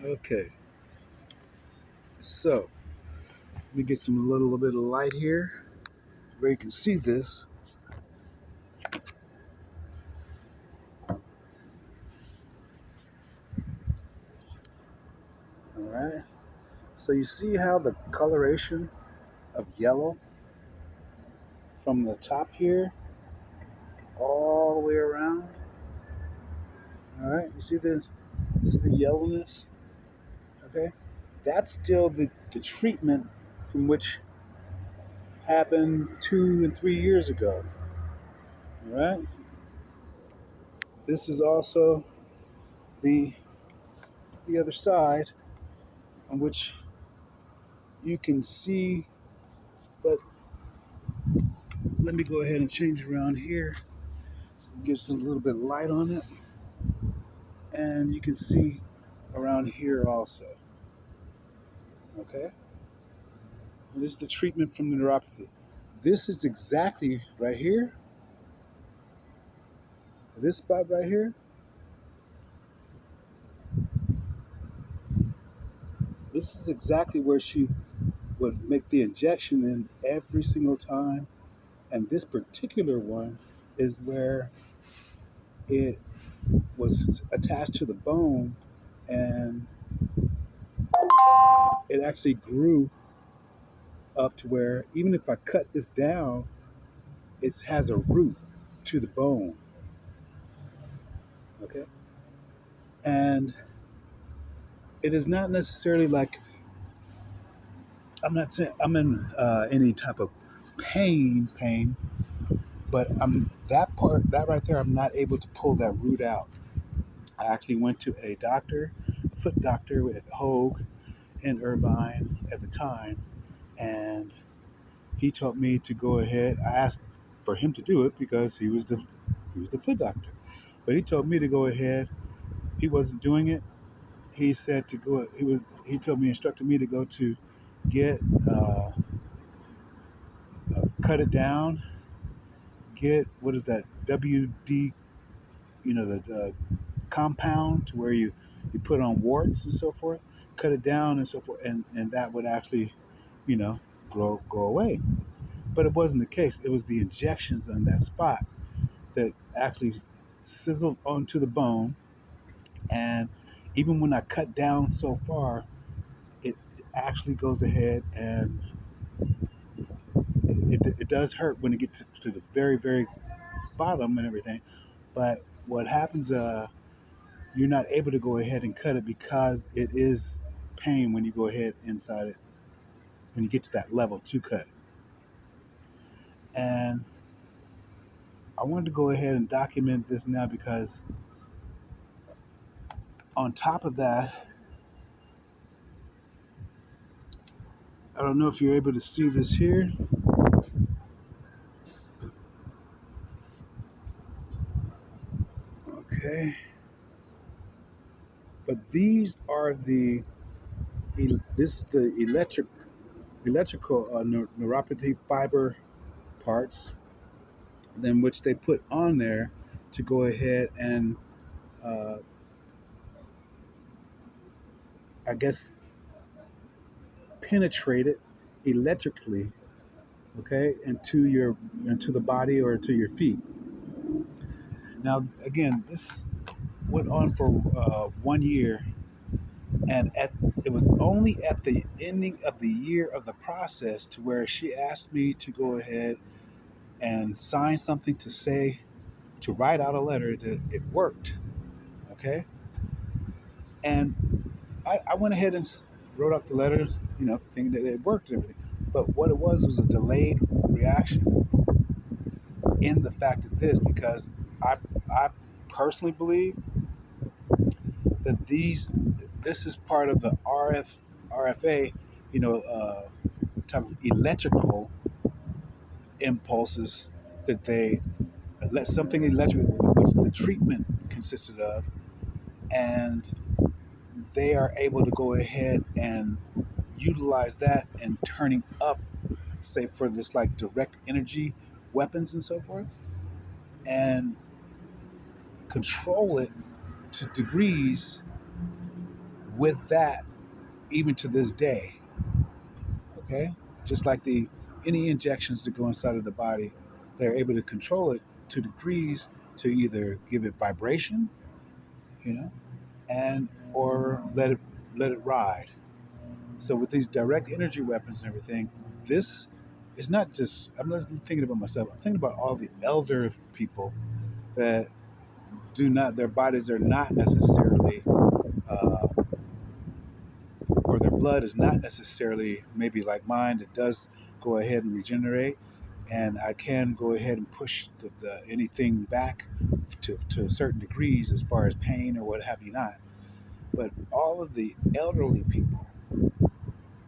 Okay, so let me get some a little bit of light here where you can see this. All right. So you see how the coloration of yellow from the top here all the way around. All right. You see the yellowness. Okay. That's still the treatment from which happened 2 and 3 years ago. All right. This is also the the other side on which you can see, but let me go ahead and change around here so it gives a little bit of light on it. And you can see around here also. Okay? And this is the treatment from the neuropathy. This is exactly right here, this spot right here. This is exactly where she would make the injection in every single time. And this particular one is where it was attached to the bone and it actually grew up to where even if I cut this down, it has a root to the bone. Okay? And it is not necessarily like I'm not saying I'm in any type of pain, but I'm that part that right there. I'm not able to pull that root out. I actually went to a doctor, a foot doctor at Hogue in Irvine at the time, and he told me to go ahead. I asked for him to do it because he was the foot doctor, but he told me to go ahead. He wasn't doing it. He said to go. He told me instructed me to go to get cut it down, get what is that WD, the compound to where you put on warts and so forth, cut it down and so forth, and that would actually, you know, go away. But it wasn't the case. It was the injections on that spot that actually sizzled onto the bone, and even when I cut down so far, it actually goes ahead and it does hurt when it gets to the very very bottom and everything. But what happens, you're not able to go ahead and cut it because it is pain when you go ahead inside it, when you get to that level to cut it. And I wanted to go ahead and document this now because on top of that, I don't know if you're able to see this here. Okay. But these are this is the electrical neuropathy fiber parts, then which they put on there to go ahead and uh, I guess penetrate it electrically, okay, into the body or to your feet. Now, again, this went on for 1 year, and it was only at the ending of the year of the process to where she asked me to go ahead and sign something to say to write out a letter that it worked, okay, and I went ahead and wrote out the letters, thinking that it worked and everything. But what it was a delayed reaction in the fact of this because I personally believe that this is part of the RFA, type of electrical impulses that they let something electrical, which the treatment consisted of, and they are able to go ahead and utilize that and turning up, say for this like direct energy weapons and so forth, and control it to degrees with that, even to this day, okay, just like the any injections that go inside of the body, they're able to control it to degrees to either give it vibration, you know, and or let it ride. So with these direct energy weapons and everything, this is not just, I'm not thinking about myself. I'm thinking about all the elder people that do not, their bodies are not necessarily, uh, or their blood is not necessarily maybe like mine. It does go ahead and regenerate, and I can go ahead and push the anything back to certain degrees as far as pain or what have you not. But all of the elderly people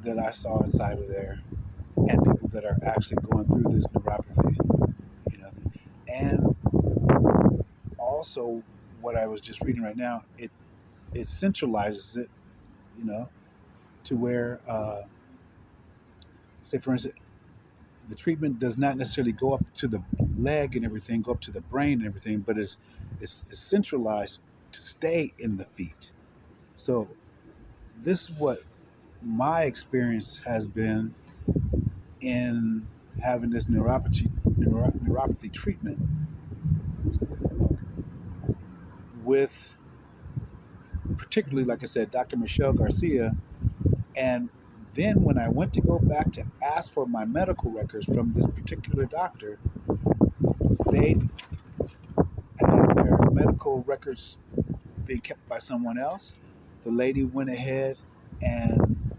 that I saw inside of there, and people that are actually going through this neuropathy, you know, and also what I was just reading right now, it centralizes it, you know, to where, say for instance, the treatment does not necessarily go up to the leg and everything, go up to the brain and everything, but is centralized to stay in the feet. So this is what my experience has been in having this neuropathy treatment with, particularly, like I said, Dr. Michelle Garcia. And then when I went to go back to ask for my medical records from this particular doctor, they had their medical records being kept by someone else. The lady went ahead and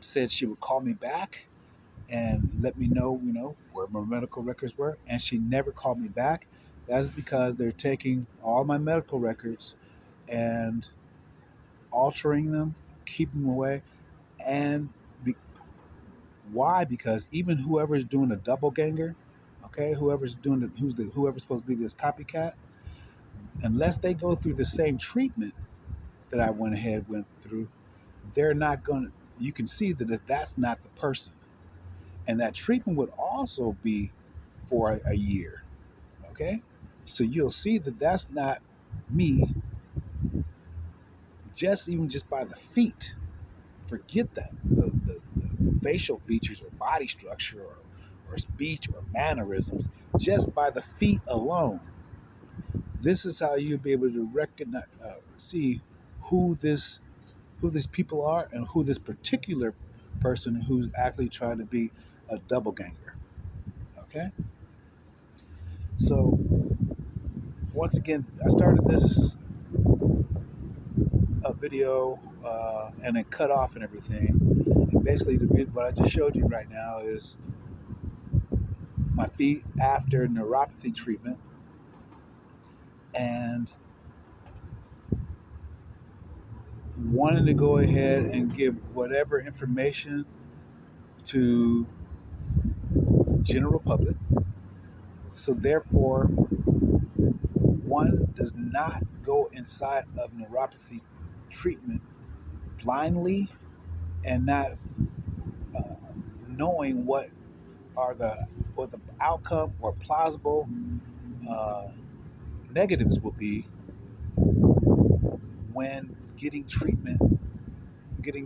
said she would call me back and let me know, where my medical records were. And she never called me back. That's because they're taking all my medical records and altering them, keeping them away. And be, why? Because even whoever's doing a double ganger, okay, whoever's doing the, whoever's supposed to be this copycat, unless they go through the same treatment that I went through, they're not going to, you can see that that's not the person. And that treatment would also be for a year. Okay. So you'll see that that's not me, just even just by the feet. Forget that. The facial features or body structure or speech or mannerisms, just by the feet alone. This is how you'll be able to recognize, see who this who these people are and who this particular person who's actually trying to be a double ganger. Okay, so once again, I started this video and then cut off and everything. And basically, what I just showed you right now is my feet after neuropathy treatment, and wanted to go ahead and give whatever information to the general public. So therefore, one does not go inside of neuropathy treatment blindly and not uh, knowing what the outcome or plausible uh, negatives will be when getting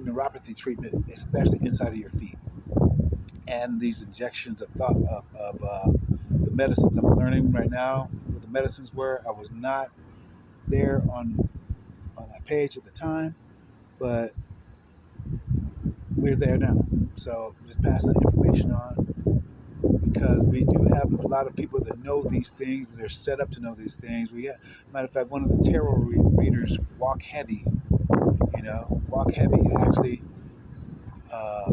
neuropathy treatment, especially inside of your feet, and these injections of thought of the medicines. I'm learning right now what the medicines were. I was not there on that page at the time, but we're there now. So just passing the information on, because we do have a lot of people that know these things, that are set up to know these things. Matter of fact, one of the tarot readers, Walk Heavy, Walk Heavy actually uh,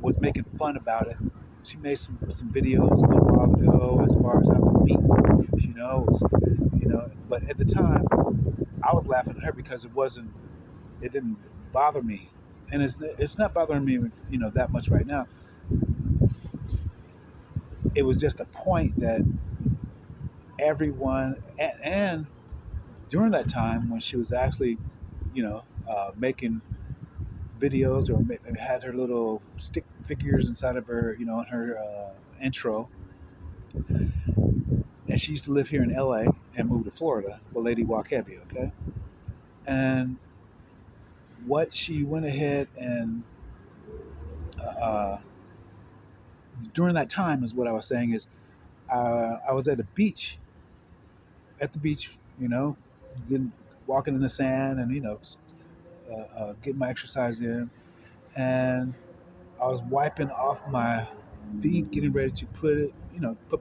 was making fun about it. She made some videos a little while ago as far as how the feet, she knows, But at the time, I was laughing at her because it didn't bother me, and it's not bothering me, that much right now. It was just a point that everyone, and during that time when she was actually, making videos or had her little stick figures inside of her, in her intro. And she used to live here in LA and moved to Florida, the lady Walk Heavy, okay? And what she went ahead and uh, during that time is what I was saying is I was at the beach, getting, walking in the sand and getting my exercise in, and I was wiping off my feet, getting ready to put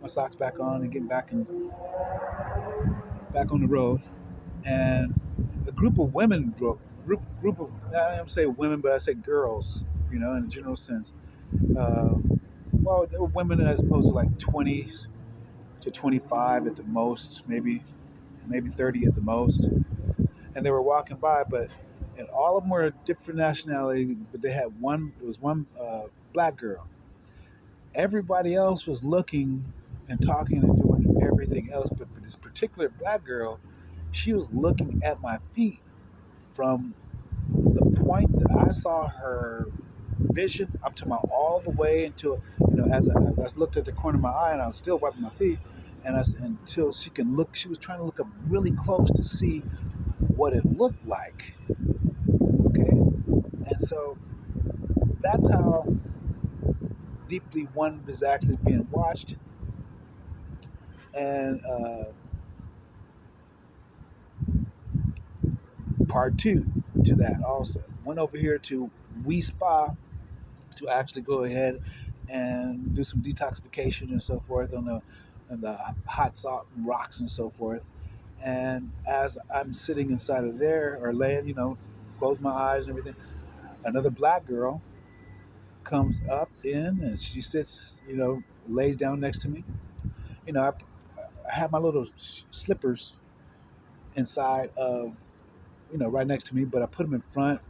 my socks back on and get back on the road, and a group of women group of I don't say women, but I say girls, in a general sense. Well, there were women as opposed to like 20 to 25 at the most, maybe 30 at the most, and they were walking by, and all of them were different nationality, but they had one. It was one black girl. Everybody else was looking and talking and doing everything else, but this particular black girl, she was looking at my feet from the point that I saw her vision up to my all the way until as I looked at the corner of my eye and I was still wiping my feet, until she can look. She was trying to look up really close to see what it looked like. Okay, and so that's how deeply one is actually being watched. And part two to that also went over here to We Spa to actually go ahead and do some detoxification and so forth on the hot salt and rocks and so forth. And as I'm sitting inside of there or laying, close my eyes and everything, another black girl comes up in and she sits, lays down next to me. I have my little slippers inside of, right next to me, but I put them in front.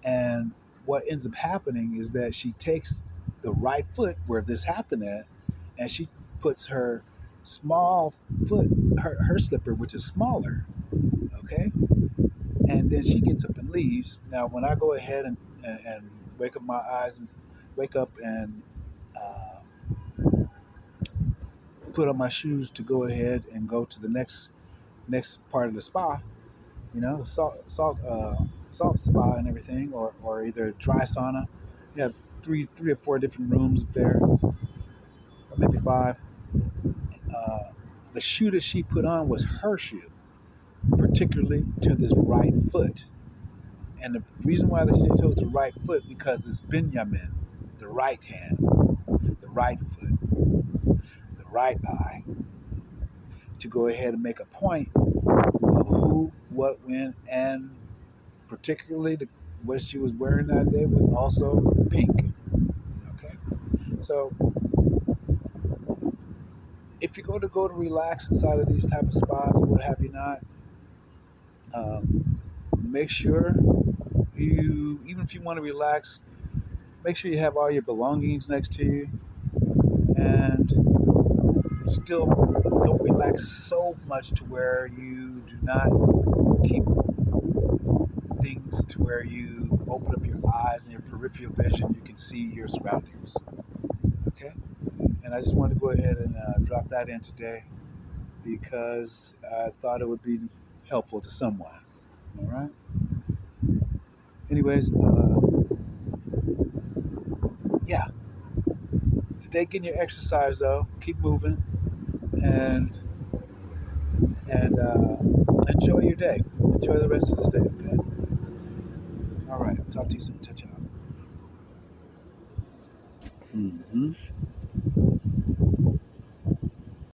And what ends up happening is that she takes the right foot where this happened at, and she puts her small foot, her slipper, which is smaller, okay? And then she gets up and leaves. Now, when I go ahead and wake up my eyes and wake up and uh, put on my shoes to go ahead and go to the next part of the spa, salt spa and everything, or either dry sauna. You have three or four different rooms up there, or maybe five. Uh, the shoe that she put on was her shoe, particularly to this right foot. And the reason why she chose the right foot because it's Benjamin, the right hand, the right foot, the right eye, to go ahead and make a point of who, what, when, and particularly what she was wearing that day was also pink. Okay, so if you go to relax inside of these type of spas, what have you not, make sure you, even if you want to relax, make sure you have all your belongings next to you, and still don't relax so much to where you do not keep things to where you open up your eyes and your peripheral vision, you can see your surroundings. Okay, and I just wanted to go ahead and drop that in today because I thought it would be helpful to someone. All right. Anyways, yeah, stay getting your exercise though. Keep moving and and enjoy your day. Enjoy the rest of this day. Okay. All right. Talk to you soon. Ciao, ciao. Mm-hmm.